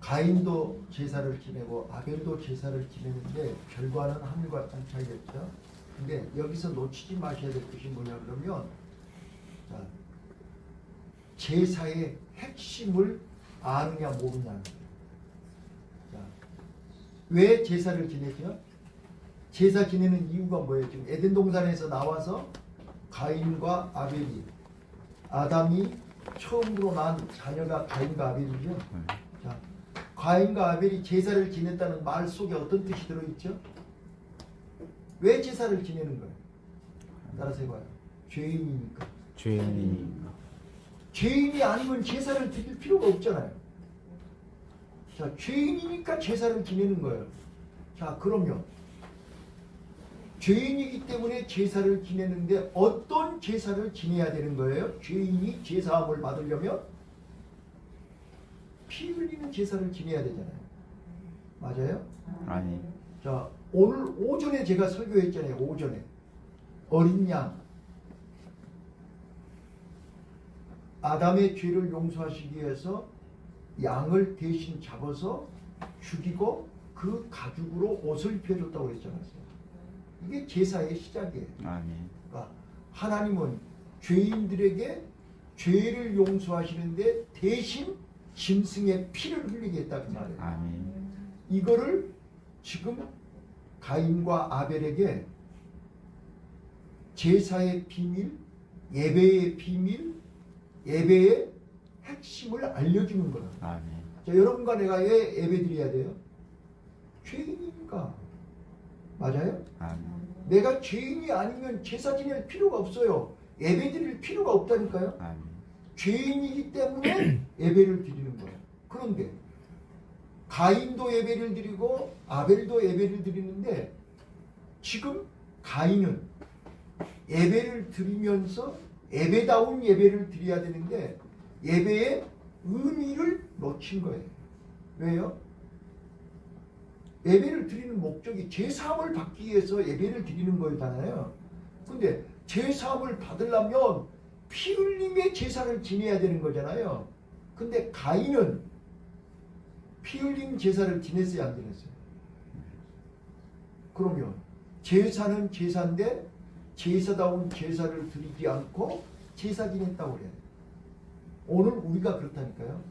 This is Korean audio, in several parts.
가인도 제사를 지내고 아벨도 제사를 지내는데 결과는 하늘과 땅 차이겠죠. 근데 여기서 놓치지 마셔야 될 것이 뭐냐 그러면 자, 제사의 핵심을 아느냐 모르냐는 거예요. 자, 왜 제사를 지내죠? 제사 지내는 이유가 뭐예요? 지금 에덴 동산에서 나와서 가인과 아벨이 아담이 처음으로 난 자녀가 가인과 아벨이죠. 자, 가인과 아벨이 제사를 지냈다는 말 속에 어떤 뜻이 들어있죠? 왜 제사를 지내는 거예요? 따라서 해봐요. 죄인이니까. 죄인이니까. 죄인이 아니면 제사를 드릴 필요가 없잖아요. 자, 죄인이니까 제사를 지내는 거예요. 자, 그러면 죄인이기 때문에 제사를 지내는데 어떤 제사를 지내야 되는 거예요? 죄인이 제사함을 받으려면 피 흘리는 제사를 지내야 되잖아요. 맞아요? 아니. 자, 오늘 오전에 제가 설교했잖아요. 오전에 어린 양 아담의 죄를 용서하시기 위해서 양을 대신 잡아서 죽이고 그 가죽으로 옷을 입혀줬다고 그랬잖아요. 이게 제사의 시작이에요. 아멘. 그러니까 하나님은 죄인들에게 죄를 용서하시는데 대신 짐승의 피를 흘리게 했다고 말해요. 아멘. 이거를 지금 가인과 아벨에게 제사의 비밀, 예배의 비밀, 예배의 핵심을 알려주는 거예요. 아멘. 자, 여러분과 내가 왜 예배 드려야 돼요? 죄인이니까. 맞아요? 아멘. 내가 죄인이 아니면 제사 지낼 필요가 없어요. 예배 드릴 필요가 없다니까요. 아멘. 죄인이기 때문에 예배를 드리는 거예요. 그런데 가인도 예배를 드리고 아벨도 예배를 드리는데 지금 가인은 예배를 드리면서 예배다운 예배를 드려야 되는데 예배의 의미를 놓친 거예요. 왜요? 예배를 드리는 목적이 제사함을 받기 위해서 예배를 드리는 거잖아요. 근데 제사함을 받으려면 피 흘림의 제사를 지내야 되는 거잖아요. 근데 가인은 피 흘림 제사를 지냈어요, 안 지냈어요? 그러면 제사는 제사인데 제사다운 제사를 드리지 않고 제사 지냈다고 그래요. 오늘 우리가 그렇다니까요.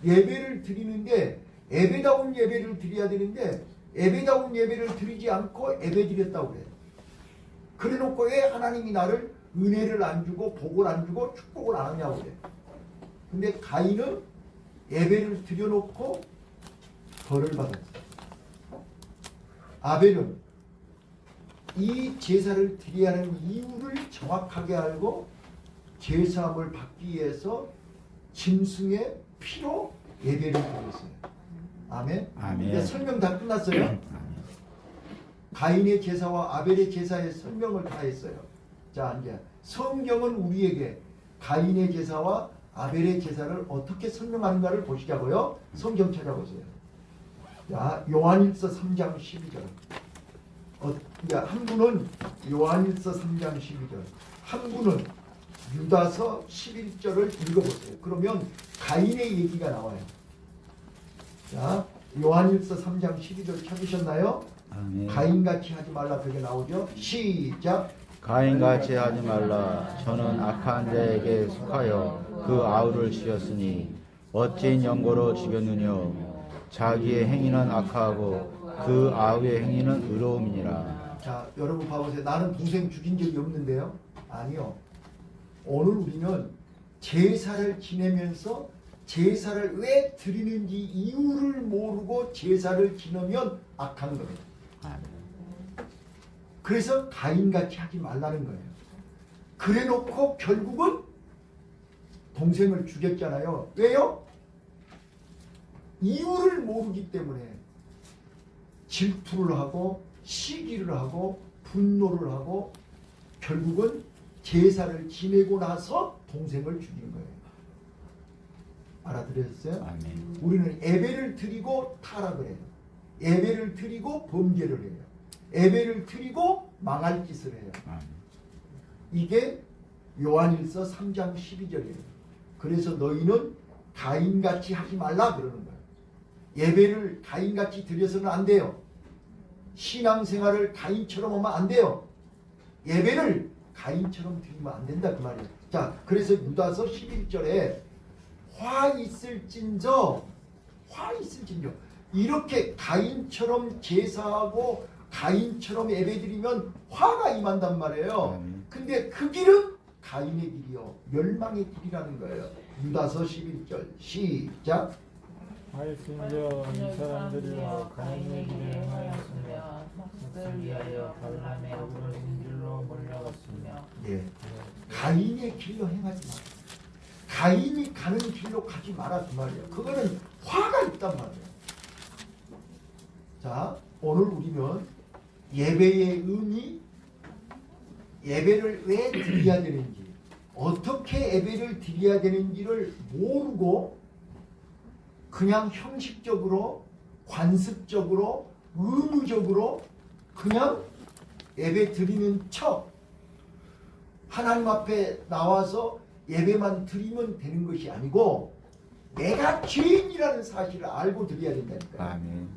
예배를 드리는데 예배다운 예배를 드려야 되는데 예배다운 예배를 드리지 않고 예배 드렸다고 그래요. 그래놓고 왜 하나님이 나를 은혜를 안 주고 복을 안 주고 축복을 안 하냐고 그래요. 근데 가인은 예배를 드려놓고 벌을 받았어요. 아벨은 이 제사를 드려야 하는 이유를 정확하게 알고 제사함을 받기 위해서 짐승의 피로 예배를 드렸어요. 아멘. 아멘. 이제 설명 다 끝났어요. 가인의 제사와 아벨의 제사의 설명을 다 했어요. 자, 이제 성경은 우리에게 가인의 제사와 아벨의 제사를 어떻게 설명하는가를 보시자고요. 성경 찾아보세요. 자, 요한일서 3장 12절. 한 분은 요한일서 3장 12절, 한 분은 유다서 11절을 읽어보세요. 그러면 가인의 얘기가 나와요. 자, 요한일서 3장 12절 찾으셨나요? 아멘. 가인같이 하지 말라 그게 나오죠. 시작. 가인같이 하지 말라. 저는 악한 자에게 속하여 그 아우를 죽였으니 어찌인 연고로 죽였느냐. 자기의 행위는 악하고 그 아우의 행위는 의로움이니라. 자, 여러분 봐보세요. 나는 동생 죽인 적이 없는데요. 아니요. 오늘 우리는 제사를 지내면서 제사를 왜 드리는지 이유를 모르고 제사를 지내면 악한 거예요. 그래서 가인같이 하지 말라는 거예요. 그래놓고 결국은 동생을 죽였잖아요. 왜요? 이유를 모르기 때문에 질투를 하고 시기를 하고 분노를 하고 결국은 제사를 지내고 나서 동생을 죽인 거예요. 알아들으셨어요? 아멘. 우리는 예배를 드리고 타락을 해요. 예배를 드리고 범죄를 해요. 예배를 드리고 망할 짓을 해요. 아멘. 이게 요한일서 3장 12절이에요. 그래서 너희는 가인같이 하지 말라 그러는 거예요. 예배를 가인같이 드려서는 안 돼요. 신앙생활을 가인처럼 하면 안 돼요. 예배를 가인처럼 드리면 안 된다 그 말이에요. 자, 그래서 유다서 11절에 화 있을진저 이렇게 가인처럼 제사하고 가인처럼 예배드리면 화가 임한단 말이에요. 근데 그 길은 가인의 길이요 멸망의 길이라는 거예요. 유다서 11절 시작. 하였은저 이 사람들이여 가인의 길을 행하였으며 삭슬 위하여 발람의 어그러진 길로 몰려갔으며. 예, 가인의 길로 행하지 마. 가인이 가는 길로 가지 마라 그 말이에요. 그거는 화가 있단 말이에요. 자, 오늘 우리는 예배의 의미, 예배를 왜 드려야 되는지, 어떻게 예배를 드려야 되는지를 모르고 그냥 형식적으로, 관습적으로, 의무적으로 그냥 예배 드리는 척 하나님 앞에 나와서 예배만 드리면 되는 것이 아니고 내가 죄인이라는 사실을 알고 드려야 된다니까요. 아멘.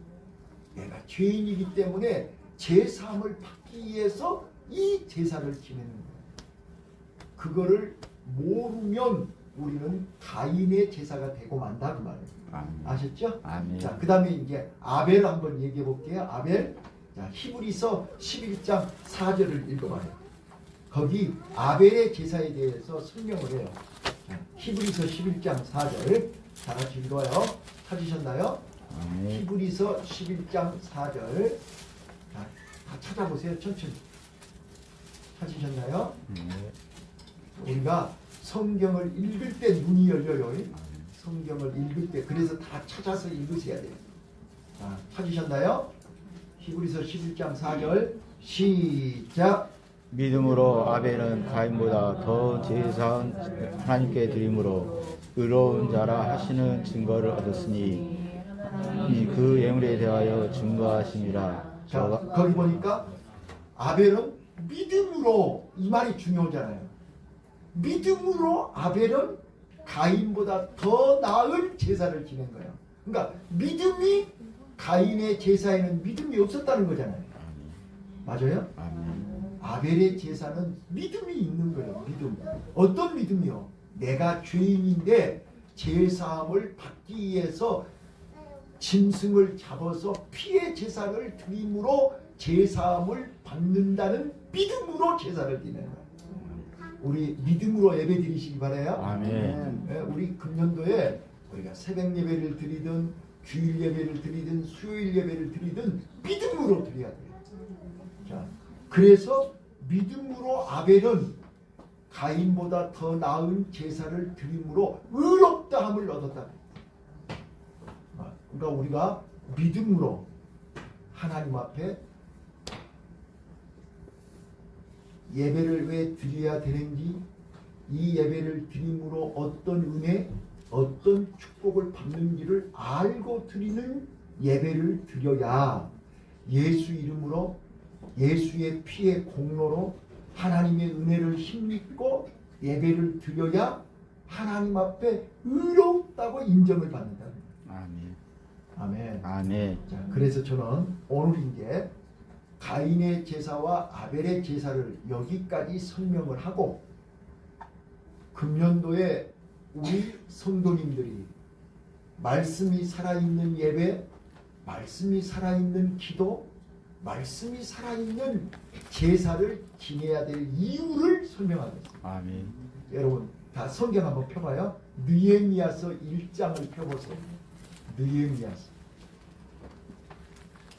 내가 죄인이기 때문에 제사함을 받기 위해서 이 제사를 지내는 거예요. 그거를 모르면 우리는 가인의 제사가 되고 만다 그 말이에요. 아멘. 아셨죠? 아멘. 자, 그 다음에 이제 아벨 한번 얘기해 볼게요. 아벨. 자, 히브리서 11장 4절을 읽어봐요. 거기 아벨의 제사에 대해서 설명을 해요. 자, 히브리서 11장 4절 다 같이 읽어요. 찾으셨나요? 아멘. 히브리서 11장 4절 자, 다 찾아보세요. 천천히. 찾으셨나요? 우리가 성경을 읽을 때 눈이 열려요. 성경을 읽을 때 그래서 다 찾아서 읽으셔야 돼요. 자, 찾으셨나요? 히브리서 11장 4절 시작. 믿음으로 아벨은 가인보다 더 제사한 하나님께 드림으로 의로운 자라 하시는 증거를 얻었으니 그 예물에 대하여 증거하심이라. 자, 거기 보니까 아벨은 믿음으로, 이 말이 중요하잖아요. 믿음으로 아벨은 가인보다 더 나은 제사를 지낸 거예요. 그러니까 믿음이 가인의 제사에는 믿음이 없었다는 거잖아요. 맞아요? 아멘. 아벨의 제사는 믿음이 있는 거예요. 믿음. 어떤 믿음이요? 내가 죄인인데 제사함을 받기 위해서 짐승을 잡아서 피의 제사를 드림으로 제사함을 받는다는 믿음으로 제사를 드리는 거예요. 우리 믿음으로 예배 드리시기 바라요. 아멘. 네, 우리 금년도에 우리가 새벽 예배를 드리든 주일 예배를 드리든 수요일 예배를 드리든 믿음으로 드려야 돼요. 자, 그래서 믿음으로 아벨은 가인보다 더 나은 제사를 드림으로 의롭다함을 얻었다. 그러니까 우리가 믿음으로 하나님 앞에 예배를 왜 드려야 되는지, 이 예배를 드림으로 어떤 은혜, 어떤 축복을 받는지를 알고 드리는 예배를 드려야 예수 이름으로, 예수의 피의 공로로 하나님의 은혜를 힘입고 예배를 드려야 하나님 앞에 의롭다고 인정을 받는다. 아멘. 아멘. 아멘. 자, 그래서 저는 오늘 이제 가인의 제사와 아벨의 제사를 여기까지 설명을 하고 금년도에 우리 성도님들이 말씀이 살아있는 예배, 말씀이 살아있는 기도, 말씀이 살아있는 제사를 지내야 될 이유를 설명하겠습니다. 아멘. 여러분 다 성경 한번 펴봐요. 느헤미야서 1장을 펴보세요. 느헤미야서.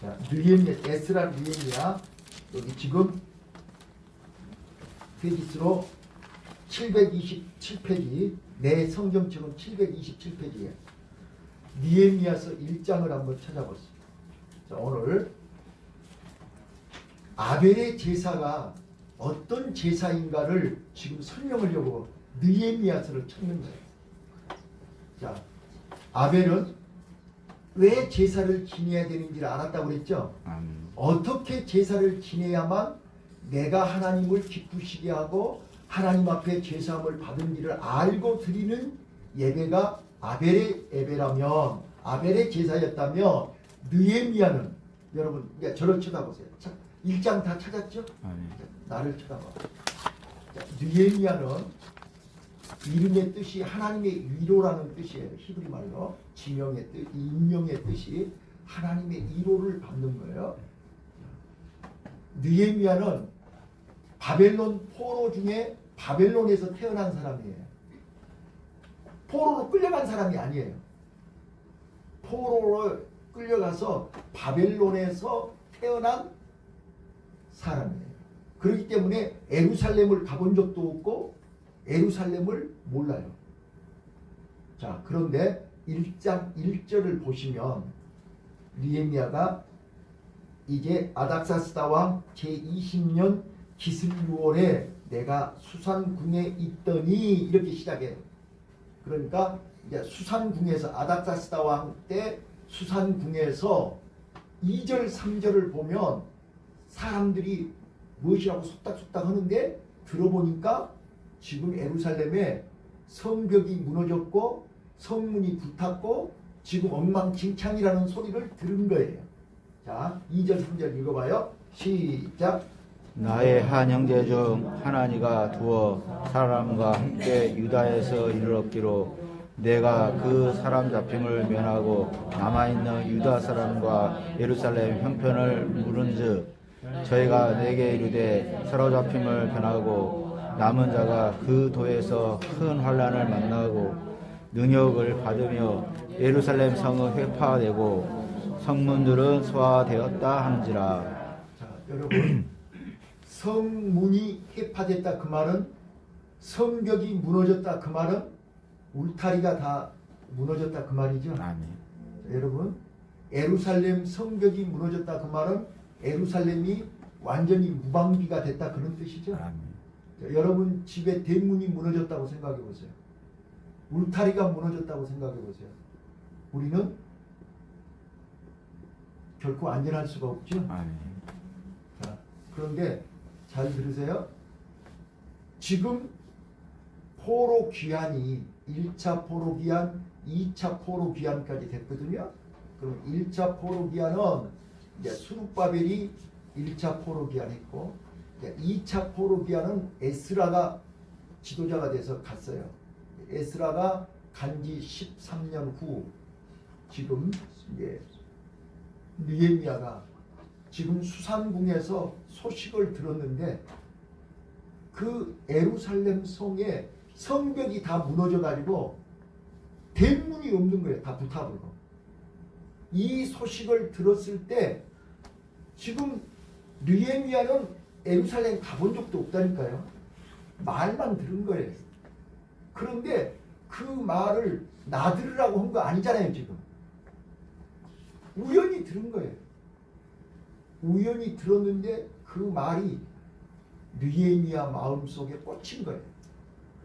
자, 에스라 느헤미야 여기 지금 페이지수로 727페이지 내 성경책은 727페이지예요. 느헤미야서 1장을 한번 찾아보세요. 자, 오늘 아벨의 제사가 어떤 제사인가를 지금 설명하려고 느헤미야서를 찾는 거예요. 자, 아벨은 왜 제사를 지내야 되는지를 알았다고 그랬죠? 아멘. 어떻게 제사를 지내야만 내가 하나님을 기쁘시게 하고 하나님 앞에 제사함을 받은지를 알고 드리는 예배가 아벨의 예배라면 아벨의 제사였다며 느헤미야는 여러분 이제 저를 쳐다보세요. 자, 1장 다 찾았죠? 아멘. 나를 쳐다봐. 자, 느헤미야는 이름의 뜻이 하나님의 위로라는 뜻이에요. 히브리 말로 지명의 뜻, 임명의 뜻이 하나님의 위로를 받는 거예요. 느헤미야는 바벨론 포로 중에 바벨론에서 태어난 사람이에요. 포로로 끌려간 사람이 아니에요. 포로로 끌려가서 바벨론에서 태어난 사람이에요. 그렇기 때문에 예루살렘을 가본 적도 없고 예루살렘을 몰라요. 자, 그런데 1장 1절을 보시면 느헤미야가 이제 아닥사스다 왕 제20년 기슬6월에 내가 수산궁에 있더니 이렇게 시작해요. 그러니까 이제 수산궁에서 아닥사스다 왕 때 수산궁에서 2절 3절을 보면 사람들이 무엇이라고 속닥속닥 하는데 들어보니까 지금 예루살렘에 성벽이 무너졌고 성문이 불탔고 지금 엉망진창이라는 소리를 들은 거예요. 자, 2절 3절 읽어봐요. 시작. 나의 한 형제 중 하나니가 두어 사람과 함께 유다에서 이르렀기로 내가 그 사람 잡힘을 면하고 남아있는 유다 사람과 예루살렘 형편을 물은즉 저희가 내게 이르되 사로잡힘을 변하고 남은 자가 그 도에서 큰 환난을 만나고 능욕을 받으며 예루살렘 성은 회파되고 성문들은 소화되었다 하는지라. 자, 여러분 성문이 회파됐다 그 말은 성벽이 무너졌다 그 말은 울타리가 다 무너졌다 그 말이죠. 아멘. 자, 여러분 예루살렘 성벽이 무너졌다 그 말은 예루살렘이 완전히 무방비가 됐다 그런 뜻이죠. 아멘. 자, 여러분 집에 대문이 무너졌다고 생각해 보세요. 울타리가 무너졌다고 생각해 보세요. 우리는 결코 안전할 수가 없죠. 아멘. 자, 그런데 잘 들으세요. 지금 포로 귀환이 1차 포로 귀환, 2차 포로 귀환까지 됐거든요. 그럼 1차 포로 귀환은 이제 수룹바벨이 1차 포로 귀환했고 2차 포로 귀환은 에스라가 지도자가 돼서 갔어요. 에스라가 간지 13년 후 지금 이제 느헤미야가 지금 수산궁에서 소식을 들었는데 그 예루살렘 성에 성벽이 다 무너져 가지고 대문이 없는 거예요. 다 불타버리고. 이 소식을 들었을 때 지금 느헤미야는 예루살렘 가본 적도 없다니까요. 말만 들은 거예요. 그런데 그 말을 나들으라고 한 거 아니잖아요. 지금 우연히 들은 거예요. 우연히 들었는데 그 말이 느헤미야 마음속에 꽂힌 거예요.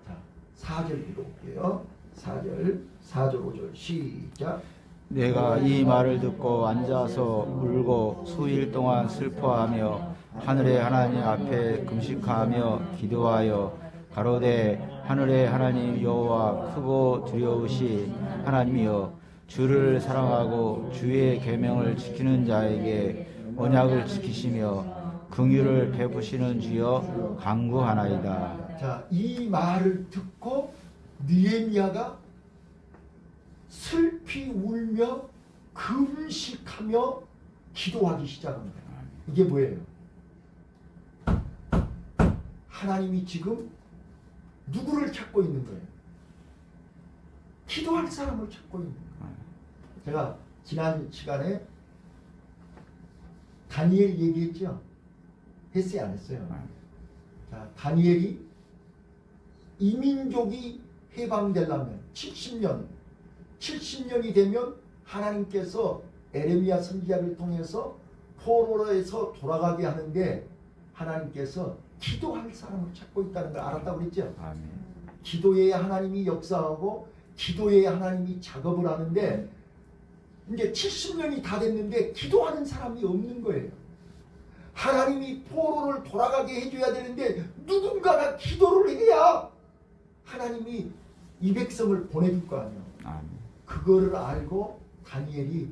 자, 4절 읽어볼게요. 4절 5절 시작. 내가 이 말을 듣고 앉아서 울고 수일 동안 슬퍼하며 하늘의 하나님 앞에 금식하며 기도하여 가로되 하늘의 하나님 여호와 크고 두려우시 하나님이여 주를 사랑하고 주의 계명을 지키는 자에게 언약을 지키시며 긍휼을 베푸시는 주여 간구하나이다. 자, 이 말을 듣고 느헤미야가 슬피 울며 금식하며 기도하기 시작합니다. 이게 뭐예요? 하나님이 지금 누구를 찾고 있는 거예요? 기도할 사람을 찾고 있는 거예요. 제가 지난 시간에 다니엘 얘기했죠? 했어요, 안 했어요? 자, 다니엘이 이민족이 해방되려면 70년이 되면 하나님께서 에레미야 선지자를 통해서 포로에서 돌아가게 하는데 하나님께서 기도할 사람을 찾고 있다는 걸 알았다고 그랬죠? 아멘. 기도해야 하나님이 역사하고 기도해야 하나님이 작업을 하는데 이제 70년이 다 됐는데 기도하는 사람이 없는 거예요. 하나님이 포로를 돌아가게 해줘야 되는데 누군가가 기도를 해야 하나님이 이 백성을 보내줄 거 아니에요. 아멘. 그거를 알고 다니엘이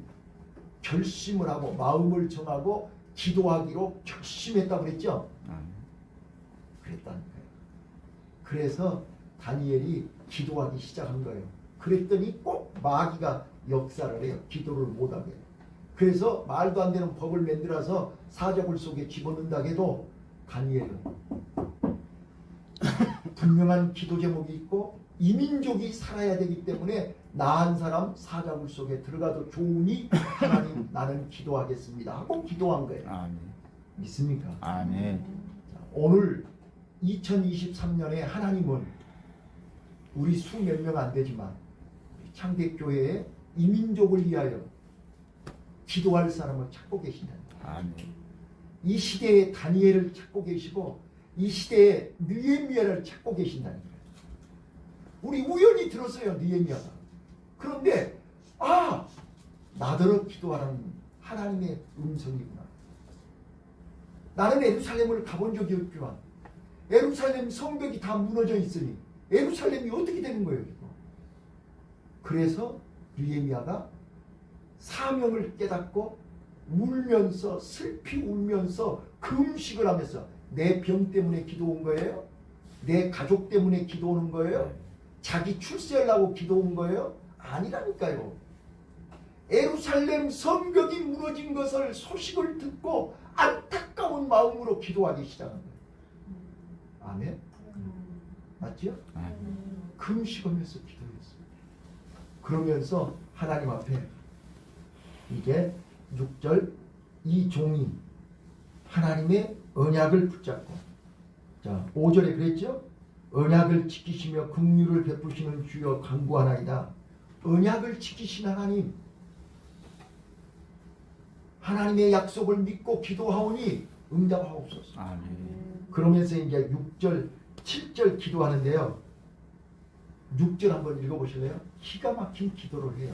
결심을 하고 마음을 정하고 기도하기로 결심했다고 그랬죠? 그랬다는 거예요. 그래서 다니엘이 기도하기 시작한 거예요. 그랬더니 꼭 마귀가 역사를 해요. 기도를 못하게. 그래서 말도 안 되는 법을 만들어서 사자굴 속에 집어넣는다 해도 다니엘은 분명한 기도 제목이 있고 이민족이 살아야 되기 때문에 나 한 사람 사자굴 속에 들어가도 좋으니 하나님 나는 기도하겠습니다 하고 기도한 거예요. 아멘. 믿습니까? 아멘. 오늘 2023년에 하나님은 우리 수 몇 명 안 되지만 창백교회에 이민족을 위하여 기도할 사람을 찾고 계신다. 아멘. 이 시대에 다니엘을 찾고 계시고 이 시대에 느헤미야를 찾고 계신다는 거예요. 우리 우연히 들었어요. 느헤미야가. 그런데 나더러 기도하라는 하나님의 음성이구나. 나는 예루살렘을 가본 적이 없지만 예루살렘 성벽이 다 무너져 있으니 예루살렘이 어떻게 되는 거예요? 이거. 그래서 느헤미야가 사명을 깨닫고 울면서 슬피 울면서 금식을 하면서 내 병 때문에 기도온 거예요? 내 가족 때문에 기도오는 거예요? 자기 출세하려고 기도온 거예요? 아니라니까요. 예루살렘 성벽이 무너진 것을 소식을 듣고 안타까운 마음으로 기도하기 시작한 거예요. 아멘? 맞죠? 금식하면서 기도했어요. 그러면서 하나님 앞에 이제 6절 이 종이 하나님의 언약을 붙잡고 자 5절에 그랬죠? 언약을 지키시며 긍휼을 베푸시는 주여 간구하나이다. 언약을 지키신 하나님, 하나님의 약속을 믿고 기도하오니 응답하옵소서. 아멘. 그러면서 이제 6절 7절 기도하는데요. 6절 한번 읽어보실래요? 기가 막힌 기도를 해요.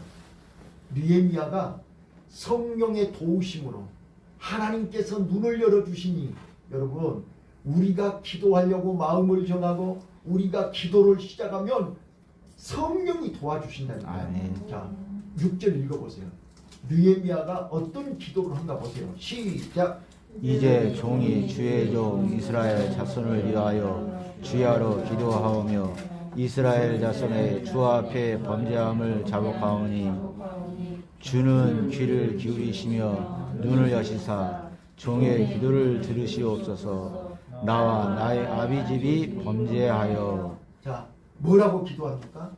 느헤미야가 성령의 도우심으로 하나님께서 눈을 열어주시니 여러분 우리가 기도하려고 마음을 정하고 우리가 기도를 시작하면 성령이 도와주신다니까요. 아멘. 자 6절 읽어보세요. 느헤미야가 어떤 기도를 한가 보세요. 시작. 이제 종이 주의 종 이스라엘 자손을 위하여 주야로 기도하오며 이스라엘 자손의 주 앞에 범죄함을 자복하오니 주는 귀를 기울이시며 눈을 여시사 종의 기도를 들으시옵소서. 나와 나의 아비집이 범죄하여. 자 뭐라고 기도합니까?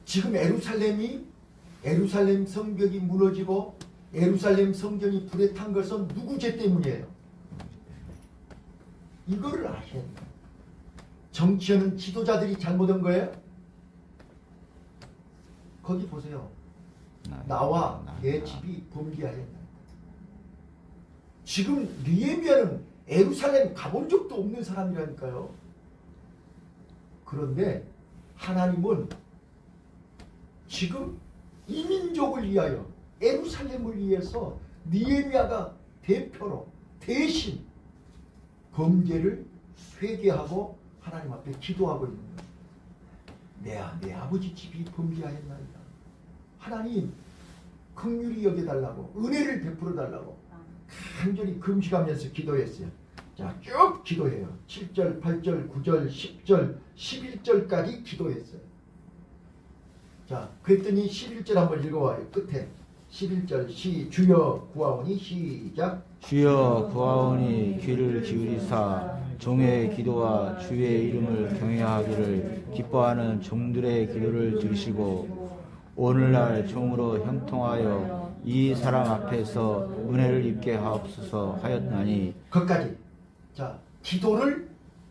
지금 예루살렘 성벽이 무너지고 예루살렘 성전이 불에 탄 것은 누구 죄 때문이에요? 이거를 아셔야 돼요. 정치하는 지도자들이 잘못한 거예요? 거기 보세요. 나와 내 집이 범죄하였다. 지금 느헤미야는 예루살렘 가본 적도 없는 사람이라니까요. 그런데 하나님은 지금 이민족을 위하여 예루살렘을 위해서 느헤미야가 대표로 대신 범죄를 회개하고 하나님 앞에 기도하고 있는 거예요. 내 아버지 집이 범죄하였나이다. 하나님 긍휼히 여겨달라고 은혜를 베풀어 달라고 간절히 금식하면서 기도했어요. 자, 쭉 기도해요. 7절, 8절, 9절, 10절, 11절까지 기도했어요. 자, 그랬더니 11절 한번 읽어봐요. 끝에 11절 주여 구하오니 시작. 주여 구하오니 귀를 기울이사 종의 기도와 주의 이름을 경외하기를 기뻐하는 종들의 기도를 들으시고 오늘날 종으로 형통하여 이 사람 앞에서 은혜를 입게 하옵소서 하였나니. 거기까지. 자,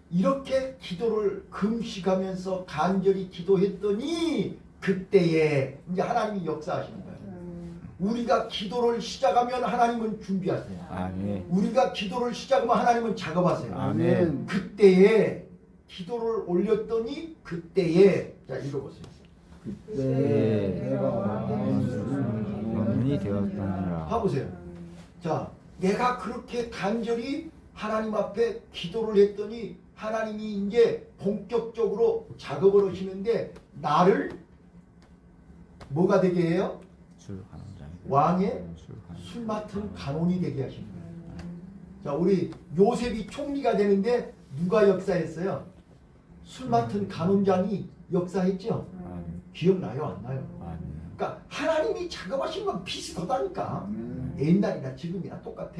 이렇게 기도를 금식하면서 간절히 기도했더니 그때에 이제 하나님이 역사하시는 거예요. 우리가 기도를 시작하면 하나님은 준비하세요. 아멘. 우리가 기도를 시작하면 하나님은 작업하세요. 아멘. 그때에 기도를 올렸더니 그때에 자 읽어보세요. 그때 해가 영원히 되었다니라. 봐보세요. 자, 내가 그렇게 간절히 하나님 앞에 기도를 했더니 하나님이 이제 본격적으로 작업을 하시는데 나를 뭐가 되게 해요? 술 간원장이 왕의 술 맡은 간원이 되게 하신 거예요. 자, 우리 요셉이 총리가 되는데 누가 역사했어요? 술 맡은 간원장이 역사했죠? 기억나요? 안 나요? 그러니까 하나님이 작업하신 건 비슷하다니까. 옛날이나 지금이나 똑같아.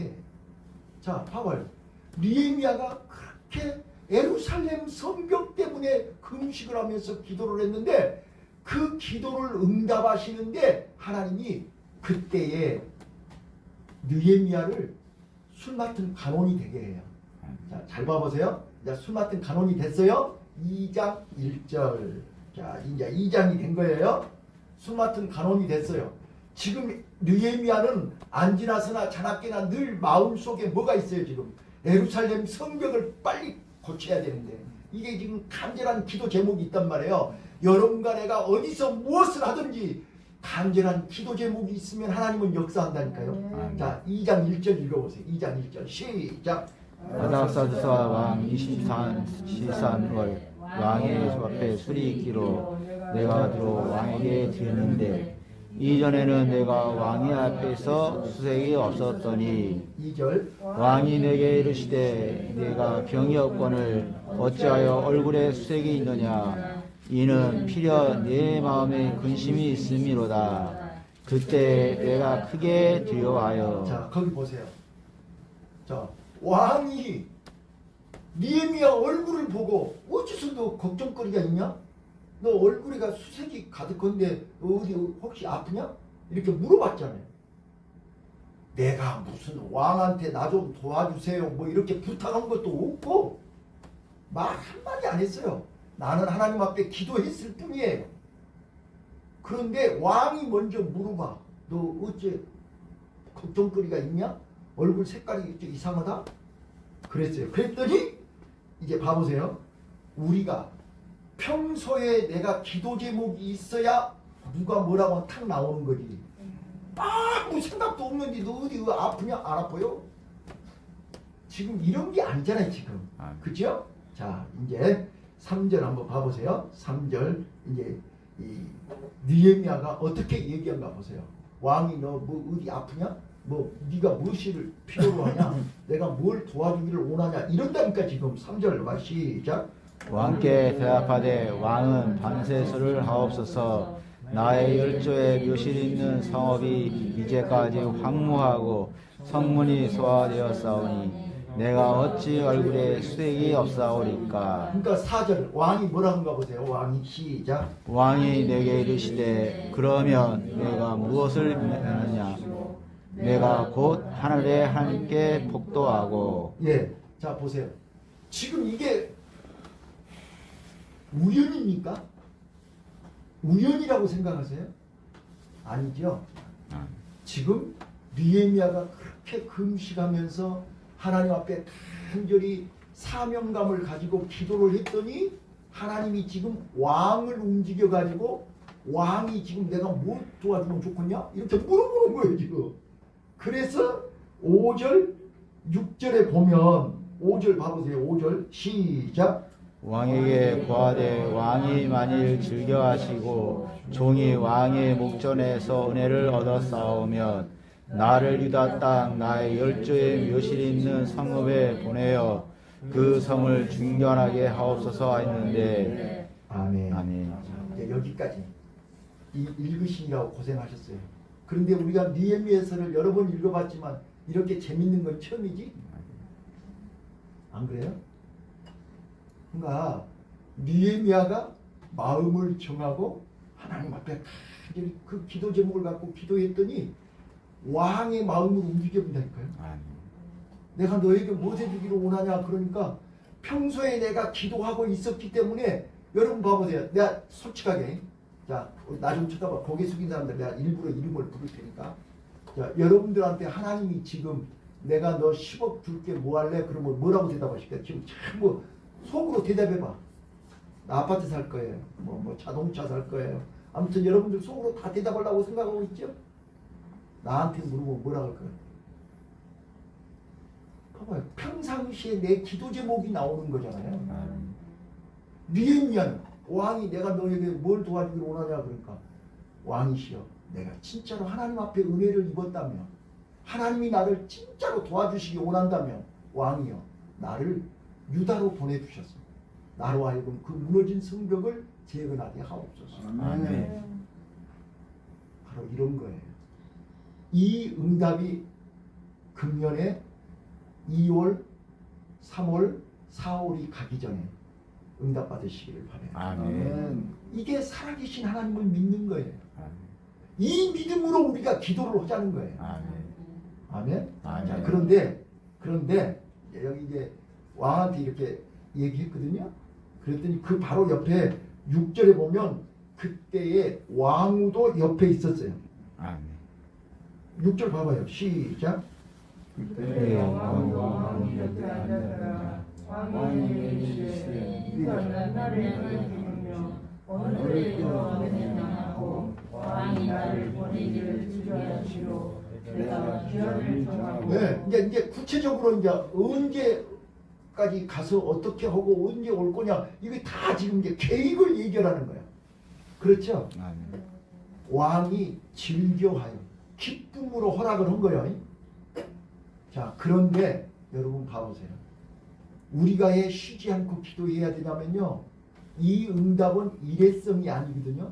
자, 봐봐요. 느헤미야가 그렇게 예루살렘 성벽 때문에 금식을 하면서 기도를 했는데 그 기도를 응답하시는데 하나님이 그때에 느헤미야를 술 맡은 간원이 되게 해요. 자, 잘 봐보세요. 이제 술 맡은 간원이 됐어요. 2장 1절. 자, 이제 2장이 된 거예요. 술 맡은 간원이 됐어요. 지금 느헤미야는 안 지나서나 자나깨나 늘 마음속에 뭐가 있어요. 지금 예루살렘 성벽을 빨리 고쳐야 되는데 이게 지금 간절한 기도 제목이 있단 말이에요. 여러분과 내가 어디서 무엇을 하든지 간절한 기도 제목이 있으면 하나님은 역사한다니까요. 자, 2장 1절 읽어보세요. 2장 1절 시작. 아닥사드사 왕 23월 왕의 앞에 술이 있기로 내가 들어 왕에게 드렸는데 이전에는 내가 왕의 앞에서 수색이 없었더니 2절 왕이 내게 이르시되 내가 병이 없거늘 어찌하여 얼굴에 수색이 있느냐 이는 필연 내 마음에 근심이 있음이로다. 그때 내가 크게 두려워하여. 자, 거기 보세요. 자, 왕이 느헤미야 얼굴을 보고 어째서 너 걱정거리가 있냐? 너 얼굴에가 수색이 가득한데 어디 혹시 아프냐? 이렇게 물어봤잖아요. 내가 무슨 왕한테 나 좀 도와주세요 뭐 이렇게 부탁한 것도 없고 말 한마디 안 했어요. 나는 하나님 앞에 기도했을 뿐이에요. 그런데 왕이 먼저 물어봐. 너 어째 걱정거리가 있냐? 얼굴 색깔이 좀 이상하다? 그랬어요. 그랬더니 이제 봐보세요. 우리가 평소에 내가 기도 제목이 있어야 누가 뭐라고 탁 나오는 거지. 아무 생각도 없는데 너 어디 아프냐? 안 아파요? 지금 이런 게 아니잖아요. 지금. 그죠? 자, 이제 3절 한번 봐보세요. 3절 이제 이 느헤미야가 어떻게 얘기한가 보세요. 왕이 너 뭐 어디 아프냐? 뭐 네가 무엇을 필요로 하냐? 내가 뭘 도와주기를 원하냐? 이런다니까 지금 3절 말 시작. 왕께 대답하되 왕은 반세술을 하옵소서. 나의 열조에 묘실 있는 성읍이 이제까지 황무하고 성문이 소화되었사오니 내가 어찌 얼굴에 수색이 없사오리까. 그러니까 4절 왕이 뭐라는가 보세요. 왕이 시작. 왕이 내게 이르시되 그러면 내가 무엇을 믿느냐. 내가 곧 하늘에 하나님께 복도하고. 예, 자 보세요. 지금 이게 우연입니까? 우연이라고 생각하세요? 아니죠. 지금 느헤미야가 그렇게 금식하면서 하나님 앞에 간절히 사명감을 가지고 기도를 했더니 하나님이 지금 왕을 움직여 가지고 왕이 지금 내가 뭘 도와주면 좋겠냐? 이렇게 물어보는 거예요 지금. 그래서 5절 6절에 보면 5절 봐보세요. 5절 시작. 왕에게 고하되 왕이 만일 즐겨하시고 종이 왕의 목전에서 은혜를 얻어 싸우면 나를 유다 땅 나의 열조의 묘실 있는 성읍에 보내어 그 성을 중견하게 하옵소서 하였는데. 아멘. 아멘. 이제 여기까지 읽으시느라고 고생하셨어요. 그런데 우리가 느헤미야서를 여러 번 읽어봤지만 이렇게 재밌는 건 처음이지? 안 그래요? 그러니까 느헤미야가 마음을 정하고 하나님 앞에 간절히 그 기도 제목을 갖고 기도했더니 왕의 마음을 움직여본다니까요. 내가 너에게 무엇 해주기를 원하냐 그러니까 평소에 내가 기도하고 있었기 때문에 여러분 봐보세요. 내가 솔직하게 자 나 좀 쳐다봐. 고개 숙인 사람들 내가 일부러 이름을 부를 테니까 자 여러분들한테 하나님이 지금 내가 너 10억 줄게 뭐 할래? 그러면 뭐라고 대답하실까요? 지금 전부 속으로 대답해봐. 나 아파트 살 거예요. 뭐 자동차 살 거예요. 아무튼 여러분들 속으로 다 대답하려고 생각하고 있죠? 나한테 물어보면 뭐라고 할 거예요? 봐봐요. 평상시에 내 기도 제목이 나오는 거잖아요. 느헤미야는 왕이 내가 너에게 뭘 도와주기를 원하냐 그러니까 왕이시여, 내가 진짜로 하나님 앞에 은혜를 입었다면, 하나님이 나를 진짜로 도와주시기 원한다면 왕이여, 나를 유다로 보내주셔서 나로 하여금 그 무너진 성벽을 재건하게 하옵소서. 아멘. 바로 이런 거예요. 이 응답이 금년에 2월, 3월, 4월이 가기 전에 응답 받으시기를 바라요. 아멘. 이게 살아계신 하나님을 믿는 거예요. 아멘. 이 믿음으로 우리가 기도를 하자는 거예요. 아멘. 아멘. 아멘. 자, 그런데 여기 이제 왕한테 이렇게 얘기했거든요. 그랬더니 그 바로 옆에 6절에 보면 그때의 왕후도 옆에 있었어요. 아멘. 6절 봐봐요. 시작. 그때 왕이 옆에 앉았더라. 왕이 이르시되 네가 날을 부르며 오늘의 여호와께 명하고 왕이 나를 보내기를 주저하시로 내가 기한을 정하고. 네, 이제 구체적으로 이제 언제까지 가서 어떻게 하고 언제 올 거냐, 이게 다 지금 이제 계획을 얘기하는 거야. 그렇죠? 아멘. 왕이 즐겨하여 기쁨으로 허락을 한 거예요. 자, 그런데 여러분 봐보세요. 우리가 왜 쉬지 않고 기도해야 되냐면요, 이 응답은 일회성이 아니거든요.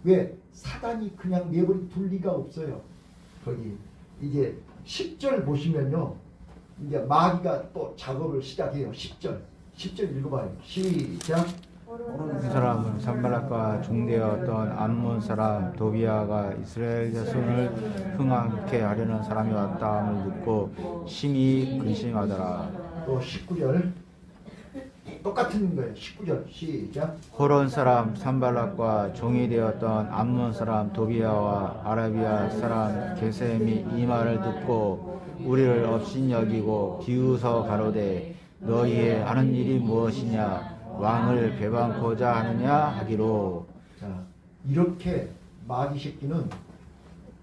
왜? 사단이 그냥 내버려 둘 리가 없어요. 거기 이제 10절 보시면요, 이제 마귀가 또 작업을 시작해요. 10절 읽어봐요. 시작. 그 사람은 산발락과 종되었던 암몬 사람 도비아가 이스라엘 자손을 흥하게 하려는 사람이 왔다함을 듣고 심히 근심하더라. 또 19절 똑같은 거예요. 19절 시작. 호론 사람 산발락과 종이 되었던 암몬 사람 도비아와 아라비아 사람 게셈이 이 말을 듣고 우리를 업신여기고 비웃어 가로되 너희의 하는 일이 무엇이냐, 왕을 배반코자 하느냐 하기로. 자, 이렇게 마귀 새끼는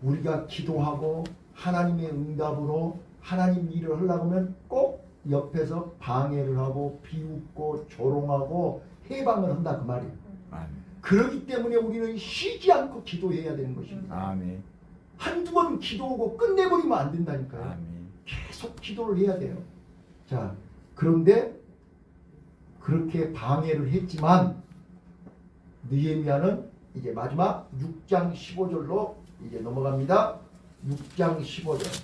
우리가 기도하고 하나님의 응답으로 하나님 일을 하려고 하면 꼭 옆에서 방해를 하고 비웃고 조롱하고 해방을 한다 그 말이에요. 아멘. 그렇기 때문에 우리는 쉬지 않고 기도해야 되는 것입니다. 아멘. 한두 번 기도하고 끝내버리면 안 된다니까요. 아멘. 계속 기도를 해야 돼요. 자, 그런데 그렇게 방해를 했지만 느헤미야는 이제 마지막 6장 15절로 이제 넘어갑니다. 6장 15절.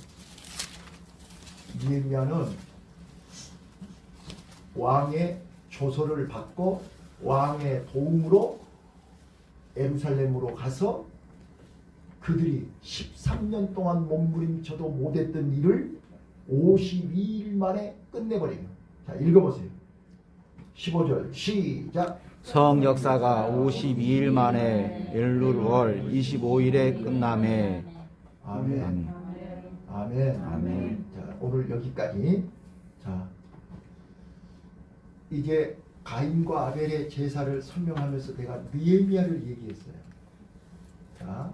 느헤미야는 왕의 조서를 받고 왕의 도움으로 예루살렘으로 가서 그들이 13년 동안 몸부림쳐도 못했던 일을 52일 만에 끝내버려요. 자, 읽어보세요. 15절 시작. 성 역사가 52일 만에 엘룰월 25일에 끝남에. 아멘. 아멘. 아멘. 자, 오늘 여기까지. 자, 이제 가인과 아벨의 제사를 설명하면서 내가 느헤미야를 얘기했어요. 자,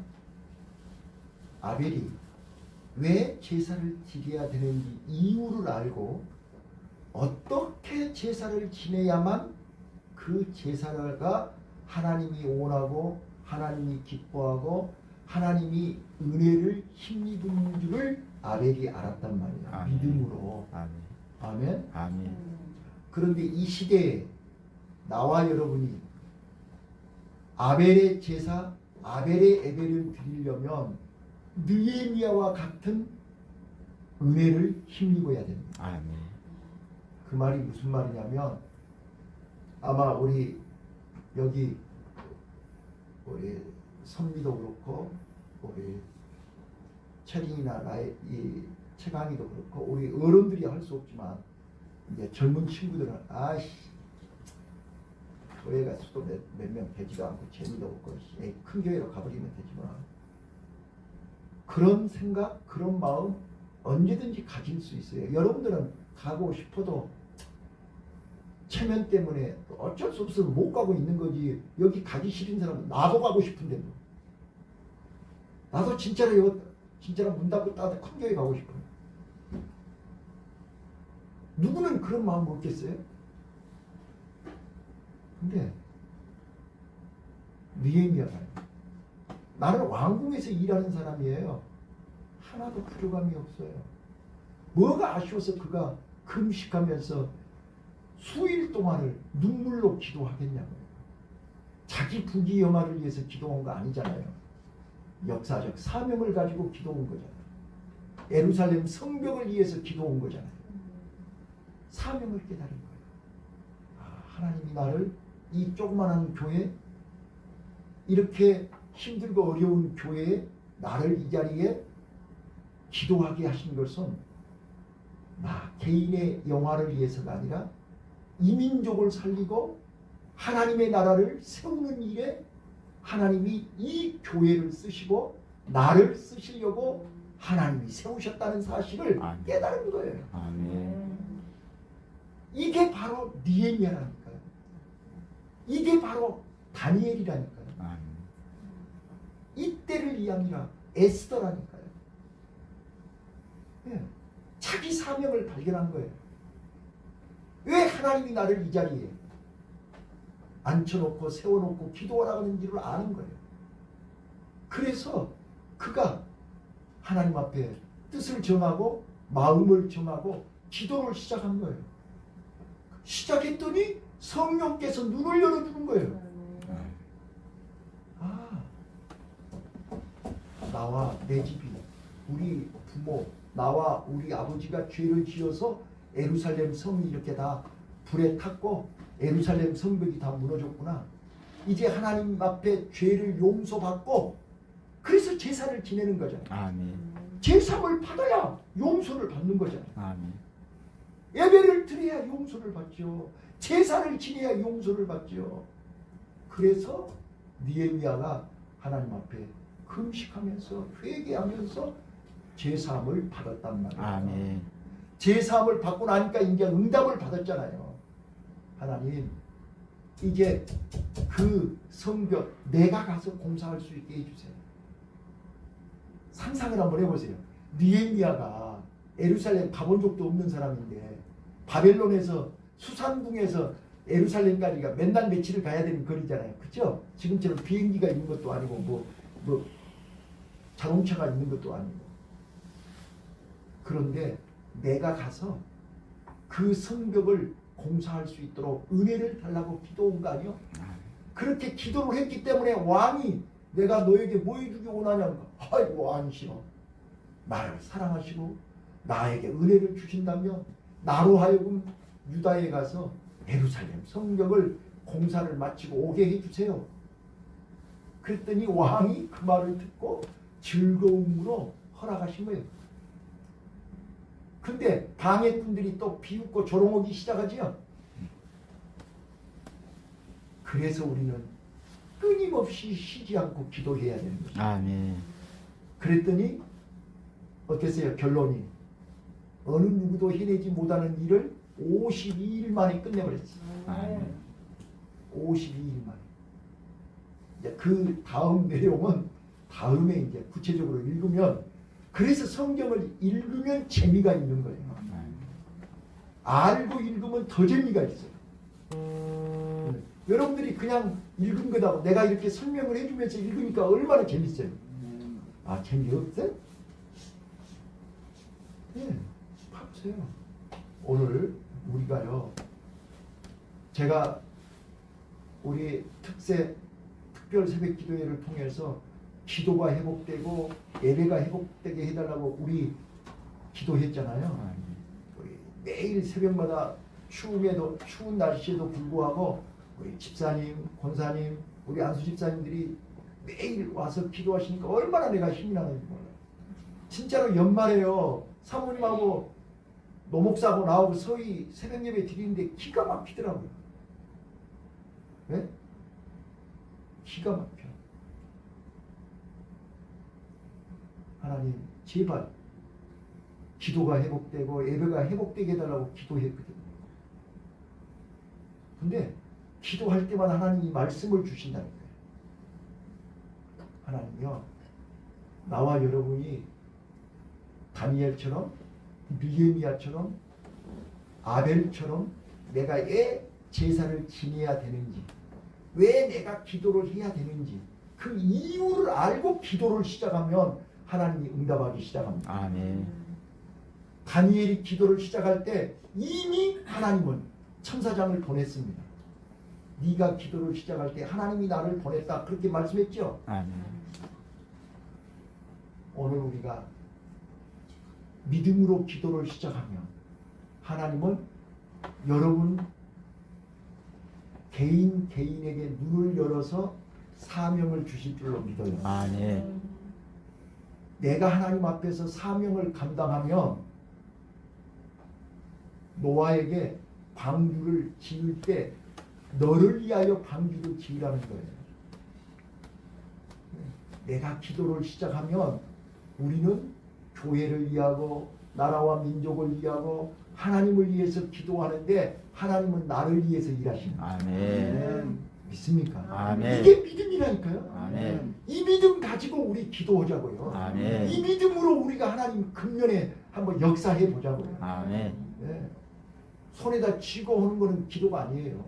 아벨이 왜 제사를 드려야 되는지 이유를 알고 어떻게 제사를 지내야만 그 제사가 하나님이 원하고 하나님이 기뻐하고 하나님이 은혜를 힘입은 줄을 아벨이 알았단 말이에요. 아멘. 믿음으로. 아멘. 아멘. 아멘. 그런데 이 시대에 나와 여러분이 아벨의 제사, 아벨의 예배를 드리려면 느헤미야와 같은 은혜를 힘입어야 됩니다. 아멘. 그 말이 무슨 말이냐면, 아마 우리 여기 우리 선미도 그렇고 우리 철인이나 이 최강희도 그렇고 우리 어른들이 할 수 없지만 이제 젊은 친구들은 아이씨 교회 가서도 몇 명 되지도 않고 재미도 없고 큰 교회로 가버리면 되지만, 그런 생각, 그런 마음 언제든지 가질 수 있어요. 여러분들은 가고 싶어도 체면 때문에 어쩔 수 없어서 못 가고 있는 거지. 여기 가기 싫은 사람은 나도 가고 싶은데 뭐. 나도 진짜로 문 닫고 따뜻한 큰 교회 가고 싶어요. 누구는 그런 마음 없겠어요? 근데 느헤미야가 나는 왕궁에서 일하는 사람이에요. 하나도 부족함이 없어요. 뭐가 아쉬워서 그가 금식하면서 수일 동안을 눈물로 기도하겠냐고요. 자기 부귀 영화를 위해서 기도한 거 아니잖아요. 역사적 사명을 가지고 기도한 거잖아요. 예루살렘 성벽을 위해서 기도한 거잖아요. 사명을 깨달은 거예요. 아, 하나님이 나를 이 조그마한 교회, 이렇게 힘들고 어려운 교회에 나를 이 자리에 기도하게 하신 것은 나 개인의 영화를 위해서가 아니라 이민족을 살리고 하나님의 나라를 세우는 일에 하나님이 이 교회를 쓰시고 나를 쓰시려고 하나님이 세우셨다는 사실을 아멘. 깨달은 거예요. 아멘. 이게 바로 니에미아라니까요. 이게 바로 다니엘이라니까요. 아멘. 이때를 이야기라 에스더라니까요. 예. 자기 사명을 발견한 거예요. 왜 하나님이 나를 이 자리에 앉혀놓고 세워놓고 기도하라고 하는지를 아는 거예요. 그래서 그가 하나님 앞에 뜻을 정하고 마음을 정하고 기도를 시작한 거예요. 시작했더니 성령께서 눈을 열어주는 거예요. 아, 나와 내 집이, 우리 부모, 나와 우리 아버지가 죄를 지어서 예루살렘 성이 이렇게 다 불에 탔고 예루살렘 성벽이 다 무너졌구나. 이제 하나님 앞에 죄를 용서받고 그래서 제사를 지내는 거잖아요. 아멘. 제사를 받아야 용서를 받는 거잖아요. 아멘. 예배를 드려야 용서를 받죠. 제사를 지내야 용서를 받죠. 그래서 느헤미야가 하나님 앞에 금식하면서 회개하면서 제사함을 받았단 말이에요. 아멘. 제사함을 받고 나니까 이제 응답을 받았잖아요. 하나님, 이제 그 성벽 내가 가서 공사할 수 있게 해주세요. 상상을 한번 해보세요. 느헤미야가 예루살렘 가본 적도 없는 사람인데 바벨론에서 수산궁에서 예루살렘까지가 맨날 며칠을 가야 되는 거리잖아요. 그렇죠? 지금처럼 비행기가 있는 것도 아니고 뭐 자동차가 있는 것도 아니고. 그런데 내가 가서 그 성벽을 공사할 수 있도록 은혜를 달라고 기도한 거 아니요? 그렇게 기도를 했기 때문에 왕이 내가 너에게 뭐 해주기 원하냐고. 아이고 왕이 싫어. 나를 사랑하시고 나에게 은혜를 주신다면 나로 하여금 유다에 가서 예루살렘 성벽을 공사를 마치고 오게 해주세요. 그랬더니 왕이 그 말을 듣고 즐거움으로 허락하신 거예요. 근데 방해꾼들이 또 비웃고 조롱하기 시작하지요. 그래서 우리는 끊임없이 쉬지 않고 기도해야 되는 거죠. 아멘. 그랬더니 어땠어요? 결론이 어느 누구도 해내지 못하는 일을 52일 만에 끝내버렸어요. 아멘. 52일 만에. 이제 그 다음 내용은 다음에 이제 구체적으로 읽으면, 그래서 성경을 읽으면 재미가 있는 거예요. 알고 읽으면 더 재미가 있어요. 여러분들이 그냥 읽은 거다고 내가 이렇게 설명을 해주면서 읽으니까 얼마나 재밌어요. 아, 재미없어요? 네, 봐보세요. 오늘 우리가요, 제가 우리 특별 새벽 기도회를 통해서 기도가 회복되고 예배가 회복되게 해달라고 우리 기도했잖아요. 우리 매일 새벽마다 추운 날씨에도 불구하고 우리 집사님, 권사님, 우리 안수 집사님들이 매일 와서 기도하시니까 얼마나 내가 힘이 나는지 몰라요. 진짜로 연말에요, 사모님하고 노목사하고 나하고 서희 새벽 예배 드리는데 기가 막히더라고요. 네? 기가 막혀. 하나님 제발 기도가 회복되고 예배가 회복되게 해달라고 기도했거든요. 근데 기도할 때마다 하나님이 말씀을 주신다니까요. 하나님이요, 나와 여러분이 다니엘처럼 느헤미야처럼 아벨처럼 내가 왜 제사를 지내야 되는지, 왜 내가 기도를 해야 되는지, 그 이유를 알고 기도를 시작하면 하나님이 응답하기 시작합니다. 아멘. 다니엘이 기도를 시작할 때 이미 하나님은 천사장을 보냈습니다. 네가 기도를 시작할 때 하나님이 나를 보냈다 그렇게 말씀했죠. 아멘. 오늘 우리가 믿음으로 기도를 시작하면 하나님은 여러분 개인에게 눈을 열어서 사명을 주실 줄로 믿어요. 아멘. 내가 하나님 앞에서 사명을 감당하면 노아에게 방주를 지을 때 너를 위하여 방주를 지으라는 거예요. 내가 기도를 시작하면 우리는 교회를 위하고 나라와 민족을 위하고 하나님을 위해서 기도하는데 하나님은 나를 위해서 일하시는 거예요. 아멘. 믿습니까? 아멘. 이게 믿음이라니까요. 아멘. 이 믿음 가지고 우리 기도하자고요. 아멘. 이 믿음으로 우리가 하나님 근면에 한번 역사해 보자고요. 아멘. 네. 손에다 쥐고 하는 거는 기도가 아니에요.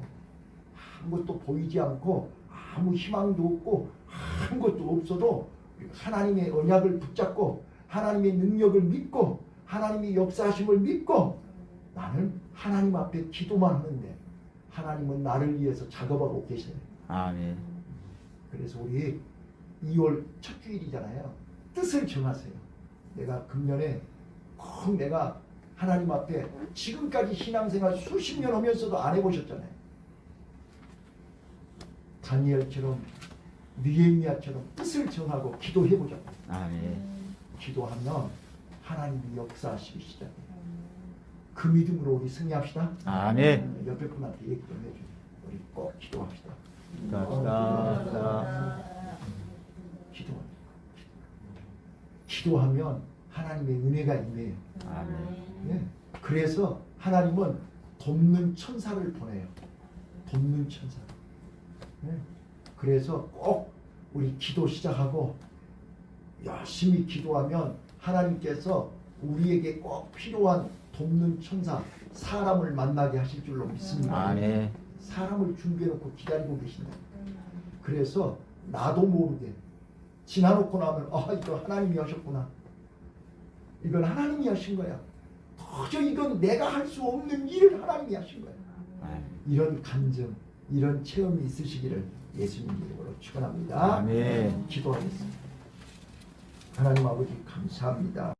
아무것도 보이지 않고 아무 희망도 없고 아무것도 없어도 하나님의 언약을 붙잡고 하나님의 능력을 믿고 하나님의 역사하심을 믿고 나는 하나님 앞에 기도만 하는데 하나님은 나를 위해서 작업하고 계셔요. 아멘. 그래서 우리 2월 첫 주일이잖아요. 뜻을 정하세요. 내가 금년에 꼭 내가 하나님 앞에 지금까지 신앙생활 수십 년 하면서도 안 해보셨잖아요. 다니엘처럼 느헤미야처럼 뜻을 정하고 기도해보자고. 아멘. 기도하면 하나님이 역사하시기 시작해요. 그 믿음으로 우리 승리합시다. 아멘. 옆에 분한테 얘기 좀 해줘요. 우리 꼭 기도합시다. 갑시다. 기도하면 하나님의 은혜가 임해요. 아멘. 네. 그래서 하나님은 돕는 천사를 보내요. 돕는 천사. 네. 그래서 꼭 우리 기도 시작하고 열심히 기도하면 하나님께서 우리에게 꼭 필요한 돕는 천사, 사람을 만나게 하실 줄로 믿습니다. 아멘. 사람을 준비해놓고 기다리고 계신다. 그래서 나도 모르게 지나놓고 나면 이거 하나님이 하셨구나. 이건 하나님이 하신 거야. 도저히 이건 내가 할 수 없는 일을 하나님이 하신 거야. 이런 감정, 이런 체험이 있으시기를 예수님 이름으로 축원합니다. 아멘. 기도하겠습니다. 하나님 아버지 감사합니다.